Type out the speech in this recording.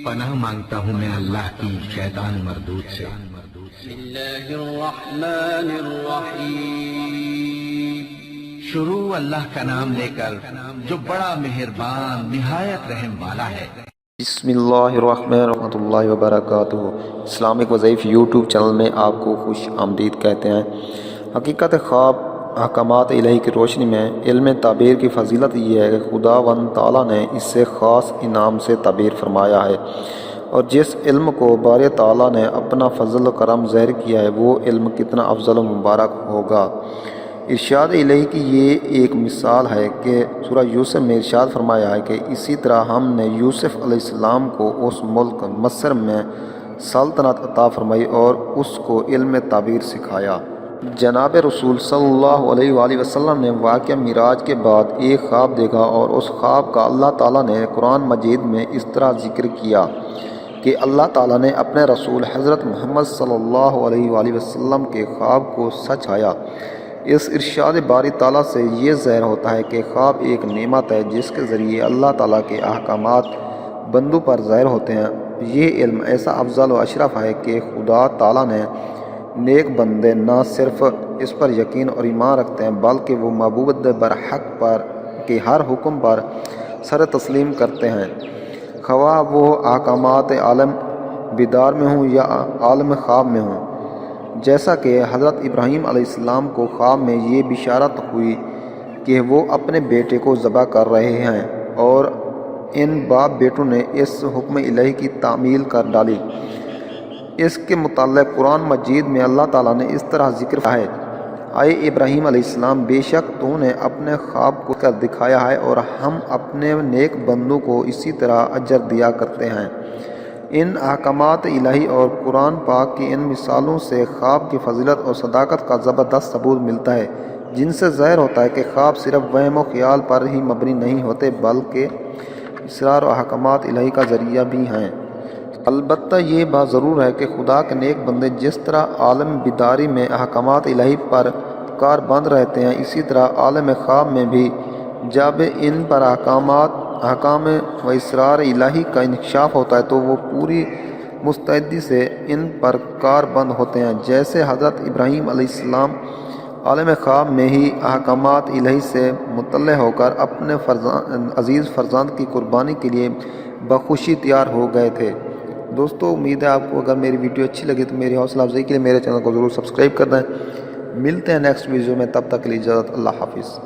پناہ مانگتا ہوں میں اللہ کی شیطان مردود سے۔ بسم اللہ الرحمن الرحیم۔ شروع اللہ کا نام لے کر جو بڑا مہربان نہایت رحم والا ہے۔ بسم اللہ الرحمن ورحمۃ اللہ وبرکاتہ۔ اسلامک وظائف یوٹیوب چینل میں آپ کو خوش آمدید کہتے ہیں۔ حقیقت خواب احکامات الہی کی روشنی میں علم تعبیر کی فضیلت یہ ہے کہ خداوند تعالیٰ نے اس سے خاص انعام سے تعبیر فرمایا ہے، اور جس علم کو باری تعالیٰ نے اپنا فضل و کرم ظاہر کیا ہے وہ علم کتنا افضل و مبارک ہوگا۔ ارشاد الہی کی یہ ایک مثال ہے کہ سورہ یوسف میں ارشاد فرمایا ہے کہ اسی طرح ہم نے یوسف علیہ السلام کو اس ملک مصر میں سلطنت عطا فرمائی اور اس کو علم تعبیر سکھایا۔ جناب رسول صلی اللہ علیہ وآلہ وسلم نے واقعہ معراج کے بعد ایک خواب دیکھا، اور اس خواب کا اللہ تعالیٰ نے قرآن مجید میں اس طرح ذکر کیا کہ اللہ تعالیٰ نے اپنے رسول حضرت محمد صلی اللہ علیہ وآلہ وسلم کے خواب کو سچ آیا۔ اس ارشاد باری تعالیٰ سے یہ ظاہر ہوتا ہے کہ خواب ایک نعمت ہے جس کے ذریعے اللہ تعالیٰ کے احکامات بندوں پر ظاہر ہوتے ہیں۔ یہ علم ایسا افضل و اشرف ہے کہ خدا تعالیٰ نے نیک بندے نہ صرف اس پر یقین اور ایمان رکھتے ہیں بلکہ وہ معبود برحق پر کے ہر حکم پر سر تسلیم کرتے ہیں، خواہ وہ احکامات عالم بیدار میں ہوں یا عالم خواب میں ہوں۔ جیسا کہ حضرت ابراہیم علیہ السلام کو خواب میں یہ بشارت ہوئی کہ وہ اپنے بیٹے کو ذبح کر رہے ہیں، اور ان باپ بیٹوں نے اس حکم الہی کی تعمیل کر ڈالی۔ اس کے متعلق قرآن مجید میں اللہ تعالیٰ نے اس طرح ذکر کیا ہے: اے ابراہیم علیہ السلام، بے شک تو نے اپنے خواب کو کر دکھایا ہے، اور ہم اپنے نیک بندوں کو اسی طرح اجر دیا کرتے ہیں۔ ان احکامات الہی اور قرآن پاک کی ان مثالوں سے خواب کی فضیلت اور صداقت کا زبردست ثبوت ملتا ہے، جن سے ظاہر ہوتا ہے کہ خواب صرف وہم و خیال پر ہی مبنی نہیں ہوتے بلکہ اسرار و احکامات الہی کا ذریعہ بھی ہیں۔ البتہ یہ بات ضرور ہے کہ خدا کے نیک بندے جس طرح عالم بیداری میں احکامات الہی پر کار بند رہتے ہیں، اسی طرح عالم خواب میں بھی جب ان پر احکام و اسرار الہی کا انکشاف ہوتا ہے تو وہ پوری مستعدی سے ان پر کار بند ہوتے ہیں۔ جیسے حضرت ابراہیم علیہ السلام عالم خواب میں ہی احکامات الہی سے مطلع ہو کر اپنے عزیز فرزند کی قربانی کے لیے بخوشی تیار ہو گئے تھے۔ دوستو، امید ہے آپ کو اگر میری ویڈیو اچھی لگی تو میری حوصلہ افزائی کے لیے میرے چینل کو ضرور سبسکرائب کر دیں۔ ملتے ہیں نیکسٹ ویڈیو میں، تب تک کے لیے اجازت، اللہ حافظ۔